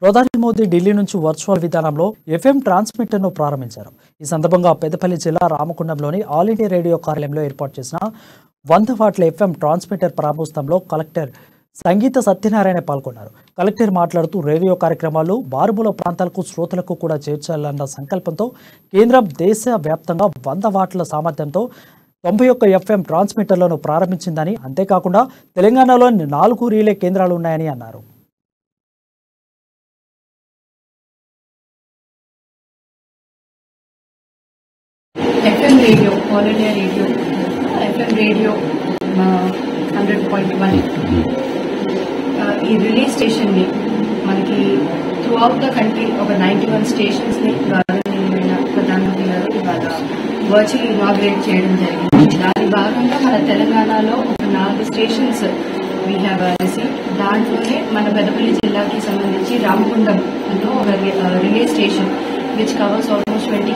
ప్రధాని మోదీ ఢిల్లీ నుంచి వర్చువల్ విధానంలో ఎఫ్ఎం ట్రాన్స్మిటర్ను ప్రారంభించారు. ఈ సందర్భంగా పెద్దపల్లి జిల్లా రామకుండంలోని ఆల్ ఇండియా రేడియో కార్యాలయంలో ఏర్పాటు చేసిన 100 వాట్ల ఎఫ్ఎం ట్రాన్స్మిటర్ ప్రారంభోత్సవంలో కలెక్టర్ సంగీత సత్యనారాయణ పాల్గొన్నారు. కలెక్టర్ మాట్లాడుతూ రేడియో కార్యక్రమాలు మారుమూల ప్రాంతాలకు శ్రోతలకు కూడా చేర్చాలన్న సంకల్పంతో కేంద్రం దేశ వ్యాప్తంగా 100 వాట్ల సామర్థ్యంతో 91 ఎఫ్ఎం ట్రాన్స్మిటర్లను ప్రారంభించిందని, అంతేకాకుండా తెలంగాణలో 4 రీలే కేంద్రాలు ఉన్నాయని అన్నారు. FM radio, all India radio, FM radio 100.1 ఈ రిలే స్టేషన్ని మనకి త్రూ అవుట్ ద కంట్రీ ఒక 91 స్టేషన్స్ని గౌరవనీయులైన ప్రధానమంత్రి గారు ఇవాళ వర్చువల్ ఇనాగ్రేట్ చేయడం జరిగింది. దాని భాగంగా మన తెలంగాణలో ఒక 4 స్టేషన్స్ వీ హ్యావ్ రిసీవ్. దాంట్లోనే మన పెద్దపల్లి జిల్లాకి సంబంధించి రామకుండంలో ఒక relay station which covers almost 20